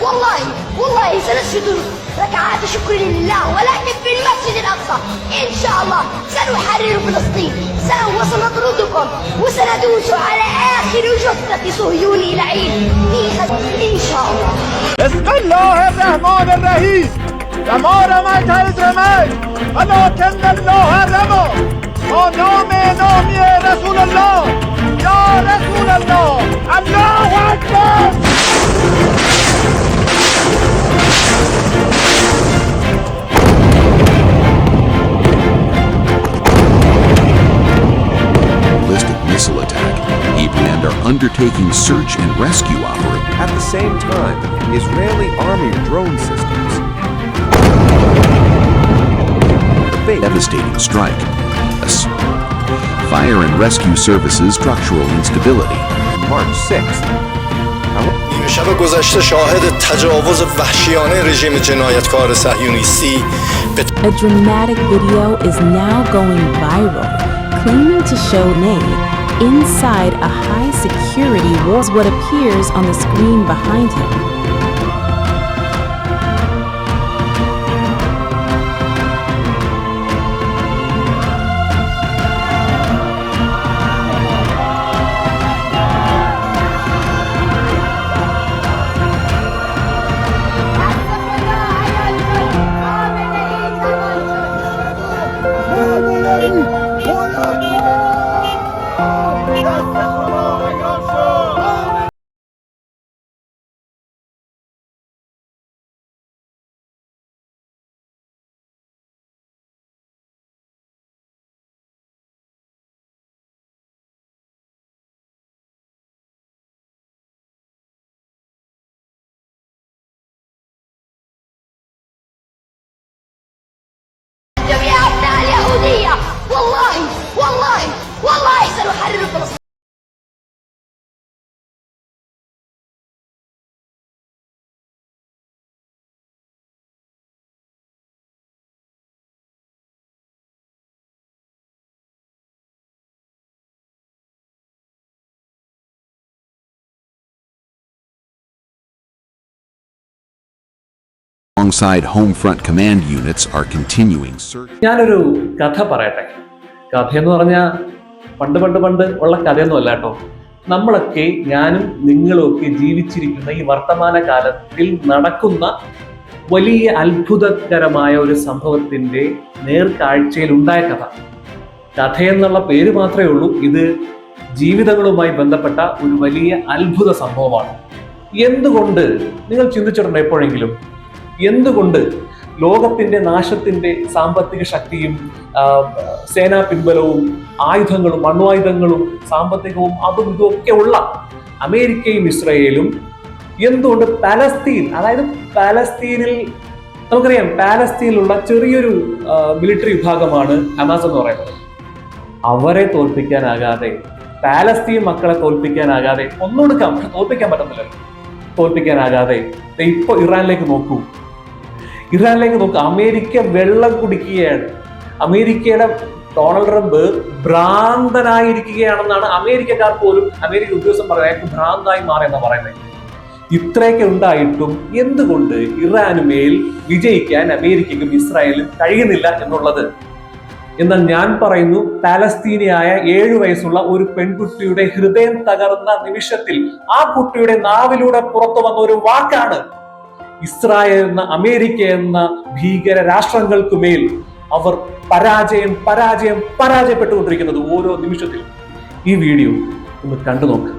والله سنسجد ركعات شكر لله ولكن في المسجد الأقصى إن شاء الله سنحرر فلسطين وسنطردكم وسندوس على آخر جثة صهيوني لعين إن شاء الله. بسم الله الرحمن الرحيم. ما رميت إذ رميت ولكن الله رمى. نامی رسول الله یا رسول الله الله اکبر. Ballistic missile attack. EPAND are undertaking search and rescue operation. At the same time, Israeli army drone systems. Devastating strike. Fire and rescue services structural instability. March 6th. نیمه شب گذشته شاهد تجاوز وحشیانه رژیم جنایتکار صهیونیستی A dramatic video is now going viral, claiming to show Ney inside a high security wall. What appears on the screen behind him. والله سنحرر فلسطين. Alongside home front command units are continuing search. ഞാനൊരു കഥ പറയട്ടെ. കഥയെന്ന് പറഞ്ഞാൽ പണ്ട് ഉള്ള കഥയൊന്നുമല്ല കേട്ടോ. നമ്മളൊക്കെ, ഞാനും നിങ്ങളും ഒക്കെ ജീവിച്ചിരിക്കുന്ന ഈ വർത്തമാന കാലത്തിൽ നടക്കുന്ന വലിയ അത്ഭുതകരമായ ഒരു സംഭവത്തിന്റെ നേർക്കാഴ്ചയിൽ ഉണ്ടായ കഥ. കഥയെന്നുള്ള പേര് മാത്രമേ ഉള്ളൂ. ഇത് ജീവിതങ്ങളുമായി ബന്ധപ്പെട്ട ഒരു വലിയ അത്ഭുത സംഭവമാണ്. എന്തുകൊണ്ട്, നിങ്ങൾ ചിന്തിച്ചിട്ടുണ്ടോ എപ്പോഴെങ്കിലും, എന്തുകൊണ്ട് ലോകത്തിന്റെ നാശത്തിന്റെ സാമ്പത്തിക ശക്തിയും സേനാ പിൻബലവും ആയുധങ്ങളും അണ്വായുധങ്ങളും സാമ്പത്തികവും അതും ഇതുമൊക്കെ ഉള്ള അമേരിക്കയും ഇസ്രയേലും എന്തുകൊണ്ട് പലസ്തീൻ, അതായത് പാലസ്തീനിൽ നമുക്കറിയാം, പാലസ്തീനിലുള്ള ചെറിയൊരു മിലിറ്ററി വിഭാഗമാണ് ഹമാസ് എന്ന് പറയുന്നത്. അവരെ തോൽപ്പിക്കാനാകാതെ, പാലസ്തീൻ മക്കളെ തോൽപ്പിക്കാനാകാതെ, തോൽപ്പിക്കാൻ പറ്റുന്നില്ലല്ലോ, തോൽപ്പിക്കാനാകാതെ ഇപ്പൊ ഇറാനിലേക്ക് നോക്കൂ. അമേരിക്ക വെള്ളം കുടിക്കുകയാണ്. അമേരിക്കയുടെ ഡൊണാൾഡ് ട്രംപ് ഭ്രാന്തനായിരിക്കുകയാണെന്നാണ് അമേരിക്കക്കാർ പോലും, അമേരിക്ക ഉദ്യോഗസ്ഥൻ പറയുന്നത് ഭ്രാന്തായി മാറിയെന്നാണ് പറയുന്നത്. ഇത്രയൊക്കെ ഉണ്ടായിട്ടും എന്തുകൊണ്ട് ഇറാനുമേൽ വിജയിക്കാൻ അമേരിക്കയ്ക്കും ഇസ്രായേലും കഴിയുന്നില്ല എന്നുള്ളത്. എന്നാൽ ഞാൻ പറയുന്നു, പാലസ്തീനിയായ 7 വയസ്സുള്ള ഒരു പെൺകുട്ടിയുടെ ഹൃദയം തകർന്ന നിമിഷത്തിൽ ആ കുട്ടിയുടെ നാവിലൂടെ പുറത്തു വന്ന ഒരു വാക്കാണ് ഇസ്രായേൽ എന്ന, അമേരിക്ക എന്ന ഭീകര രാഷ്ട്രങ്ങൾക്കുമേൽ അവർ പരാജയപ്പെട്ടുകൊണ്ടിരിക്കുന്നത് ഓരോ നിമിഷത്തിലും. ഈ വീഡിയോ ഒന്ന് കണ്ടു നോക്ക്.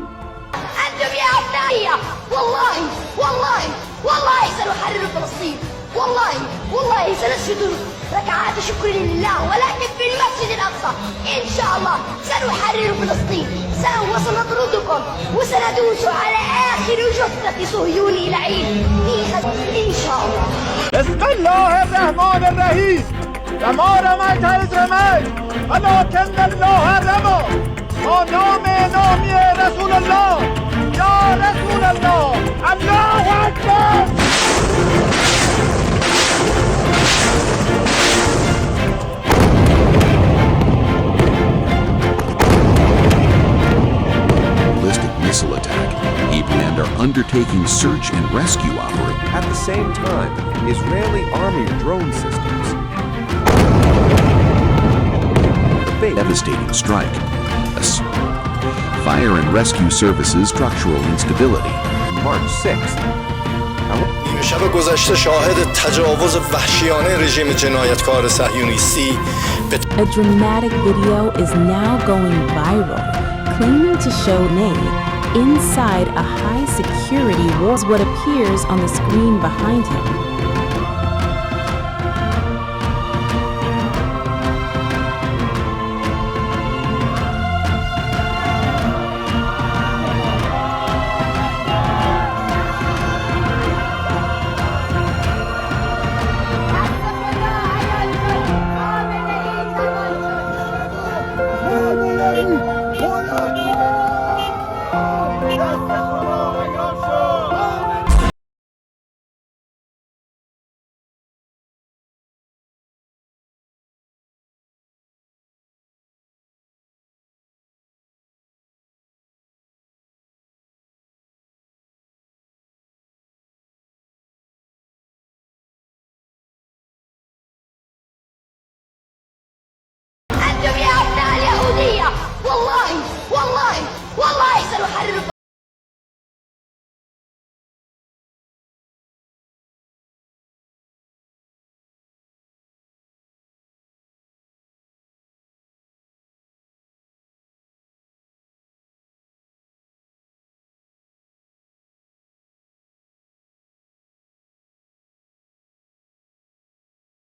والله سنسجد ركعات شكر لله ولكن في المسجد الأقصى إن شاء الله سنحرر فلسطين وسنطردكم وسندوس على آخر جثة صهيوني لعين إن شاء الله. بسم الله الرحمن الرحيم. ما رميت إذ رميت ولكن الله رمى. نامی رسول الله یا رسول الله الله اکبر. Ballistic missile attack. EPAND are undertaking search and rescue operations. At the same time, Israeli army drone systems. Devastating strike. Fire and rescue services structural instability. March 6th. نیمه شب گذشته شاهد تجاوز وحشیانه رژیم جنایتکار صهیونیستی به A dramatic video is now going viral, claiming to show Ney inside a high-security was what appears on the screen behind him. أنتم يا أبناء اليهودية والله والله والله سنحرركم.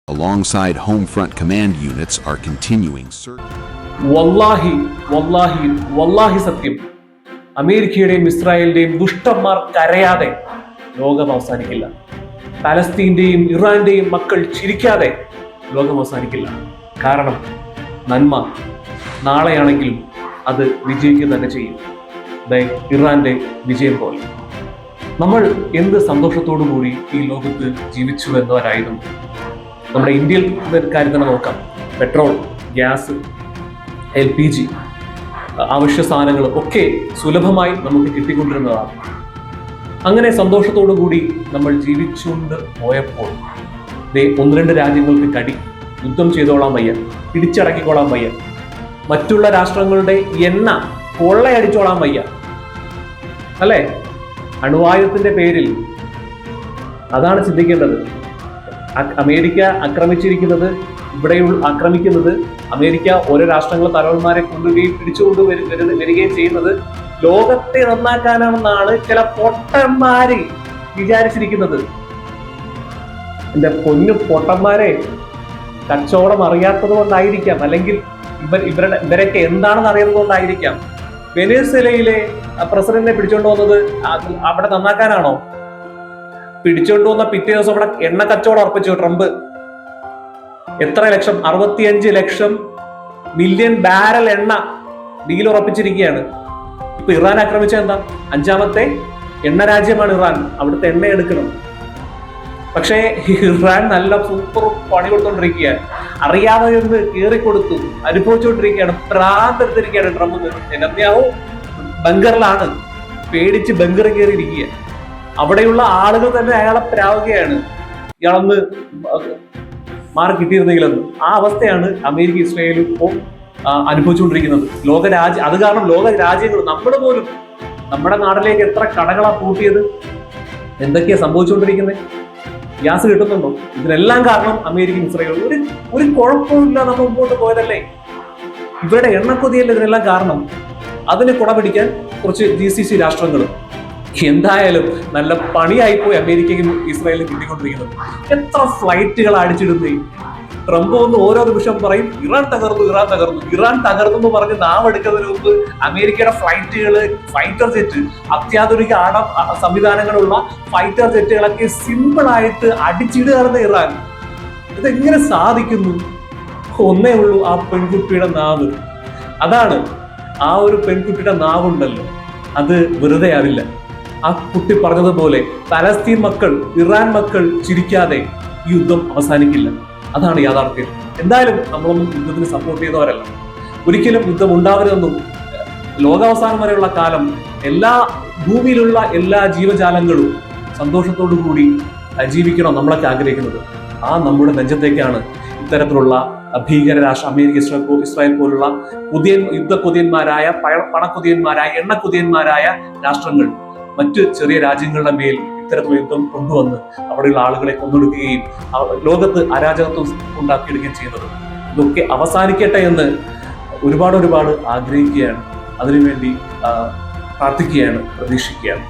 Alongside home front command units are continuing search. വല്ലാഹി സത്യം, അമേരിക്കയുടെയും ഇസ്രായേലിന്റെയും ദുഷ്ടന്മാർ കരയാതെ ലോകം അവസാനിക്കില്ല. പലസ്തീന്റെയും ഇറാന്റെയും മക്കൾ ചിരിക്കാതെ ലോകം അവസാനിക്കില്ല. കാരണം നന്മ നാളെയാണെങ്കിലും അത് വിജയിക്കുക തന്നെ ചെയ്യും. ഇറാന്റെ വിജയം പോലെ നമ്മൾ എന്ത് സന്തോഷത്തോടു കൂടി ഈ ലോകത്ത് ജീവിച്ചു എന്നവരായിരുന്നു. നമ്മുടെ ഇന്ത്യയിൽ കാര്യം തന്നെ നോക്കാം. പെട്രോൾ, ഗ്യാസ്, LPG അവശ്യ സാധനങ്ങൾ ഒക്കെ സുലഭമായി നമുക്ക് കിട്ടിക്കൊണ്ടിരുന്നതാണ്. അങ്ങനെ സന്തോഷത്തോടു കൂടി നമ്മൾ ജീവിച്ചുകൊണ്ട് പോയപ്പോൾ ഒന്ന് രണ്ട് രാജ്യങ്ങൾക്ക് കടി, യുദ്ധം ചെയ്തോളാൻ വയ്യ, പിടിച്ചടക്കിക്കോളാൻ വയ്യ, മറ്റുള്ള രാഷ്ട്രങ്ങളുടെ എണ്ണ കൊള്ളയടിച്ചോളാൻ വയ്യ, അല്ലേ? അണുവായുധത്തിന്റെ പേരിൽ അതാണ് ചിന്തിക്കേണ്ടത്. അമേരിക്ക ആക്രമിക്കുന്നത് അമേരിക്ക ഓരോ രാഷ്ട്രങ്ങൾ തലവന്മാരെ കൊണ്ടുപോയി പിടിച്ചുകൊണ്ട് വരികയും ചെയ്യുന്നത് ലോകത്തെ നന്നാക്കാനാണെന്നാണ് ചില പൊട്ടന്മാര് വിചാരിച്ചിരിക്കുന്നത്. എന്റെ പൊന്നു പൊട്ടന്മാരെ, കച്ചവടം അറിയാത്തത് കൊണ്ടായിരിക്കാം, അല്ലെങ്കിൽ ഇവരൊക്കെ എന്താണെന്ന് അറിയുന്നത് കൊണ്ടായിരിക്കാം. വെനസ്വേലയിലെ പ്രസിഡന്റിനെ പിടിച്ചോണ്ട് വന്നത് അവിടെ നന്നാക്കാനാണോ? പിടിച്ചോണ്ട് വന്ന പിറ്റേ ദിവസം അവിടെ എണ്ണ കച്ചവടം ഉറപ്പിച്ചു ട്രംപ്. എത്ര ലക്ഷം? 65 ലക്ഷം മില്യൺ ബാരൽ എണ്ണ ഡീൽ ഉറപ്പിച്ചിരിക്കുകയാണ്. ഇപ്പൊ ഇറാൻ ആക്രമിച്ച എന്താ? 5ാമത്തെ എണ്ണ രാജ്യമാണ് ഇറാൻ. അവിടുത്തെ എണ്ണ എടുക്കണം. പക്ഷേ ഇറാൻ നല്ല സൂപ്പർ പണി കൊടുത്തോണ്ടിരിക്കുകയാണ്. അറിയാതെ ഒന്ന് കീറിക്കൊടുത്തു അനുഭവിച്ചുകൊണ്ടിരിക്കുകയാണ്. പ്രാന്തെടുത്തിരിക്കുകയാണ് ട്രംപ്. നെതന്യാഹു ബങ്കറിലാണ്, പേടിച്ച് ബങ്കർ കയറിയിരിക്കുക. അവിടെയുള്ള ആളുകൾ തന്നെ അയാളെ പ്രാവുകയാണ്, ഇയാളൊന്ന് മാറി കിട്ടിയിരുന്നെങ്കിലെന്ന്. ആ അവസ്ഥയാണ് അമേരിക്ക ഇസ്രായേലും ഇപ്പോൾ അനുഭവിച്ചുകൊണ്ടിരിക്കുന്നത്. അത് കാരണം ലോക രാജ്യങ്ങൾ, നമ്മൾ പോലും നമ്മുടെ നാട്ടിലേക്ക് എത്ര കടകളാ പൂട്ടിയത്, എന്തൊക്കെയാ സംഭവിച്ചുകൊണ്ടിരിക്കുന്നത്? ഗ്യാസ് കിട്ടുന്നുണ്ടോ? ഇതിനെല്ലാം കാരണം അമേരിക്കൻ ഇസ്രായേലും. ഒരു കുഴപ്പമില്ല, നമ്മൾ മുമ്പോട്ട് പോയതല്ലേ. ഇവരുടെ എണ്ണക്കൊതിയല്ലേ ഇതിനെല്ലാം കാരണം. അതിന് കുട പിടിക്കാൻ കുറച്ച് GCC രാഷ്ട്രങ്ങൾ. എന്തായാലും നല്ല പണിയായിപ്പോയി അമേരിക്കയും ഇസ്രായേലും കിട്ടിക്കൊണ്ടിരിക്കുന്നത്. എത്ര ഫ്ലൈറ്റുകൾ അടിച്ചിടുന്നേ. ട്രംപ് ഒന്ന് ഓരോ നിമിഷം പറയും ഇറാൻ തകർന്നു എന്ന് പറഞ്ഞ് നാവെടുക്കുന്നതിന് മുമ്പ് അമേരിക്കയുടെ ഫ്ലൈറ്റുകള്, ഫൈറ്റർ ജെറ്റ്, അത്യാധുനിക സംവിധാനങ്ങളുള്ള ഫൈറ്റർ ജെറ്റുകളൊക്കെ സിമ്പിൾ ആയിട്ട് അടിച്ചിടുകയാണെന്ന് ഇറാൻ. ഇതെങ്ങനെ സാധിക്കുന്നു? ഒന്നേ ഉള്ളൂ, ആ പെൺകുട്ടിയുടെ നാവ്. അതാണ്, ആ ഒരു പെൺകുട്ടിയുടെ നാവുണ്ടല്ലോ, അത് വെറുതെ ആവില്ല. ആ കുട്ടി പറഞ്ഞതുപോലെ പലസ്തീൻ മക്കൾ, ഇറാൻ മക്കൾ ചിരിക്കാതെ ഈ യുദ്ധം അവസാനിക്കില്ല. അതാണ് യാഥാർത്ഥ്യം. എന്തായാലും നമ്മളൊന്നും യുദ്ധത്തിന് സപ്പോർട്ട് ചെയ്യുന്നവരല്ല. ഒരിക്കലും യുദ്ധം ഉണ്ടാവരുതെന്നും ലോകാവസാനം വരെയുള്ള കാലം ഭൂമിയിലുള്ള എല്ലാ ജീവജാലങ്ങളും സന്തോഷത്തോടു കൂടി ജീവിക്കണം നമ്മളൊക്കെ ആഗ്രഹിക്കുന്നത്. ആ നമ്മുടെ നെഞ്ചത്തേക്കാണ് ഇത്തരത്തിലുള്ള ഭീകരരാഷ്ട്ര അമേരിക്ക, ഇസ്രായേൽ പോലുള്ള യുദ്ധക്കൊതിയന്മാരായ, പണക്കൊതിയന്മാരായ, എണ്ണക്കൊതിയന്മാരായ രാഷ്ട്രങ്ങൾ മറ്റ് ചെറിയ രാജ്യങ്ങളുടെ മേൽ ഇത്തരത്തിലുള്ള യുദ്ധം കൊണ്ടുവന്ന് അവിടെയുള്ള ആളുകളെ കൊന്നൊടുക്കുകയും ലോകത്ത് അരാജകത്വം ഉണ്ടാക്കിയെടുക്കുകയും ചെയ്യുന്നത്. ഇതൊക്കെ അവസാനിക്കട്ടെ എന്ന് ഒരുപാട് ആഗ്രഹിക്കുകയാണ്. അതിനുവേണ്ടി പ്രാർത്ഥിക്കുകയാണ്, പ്രതീക്ഷിക്കുകയാണ്.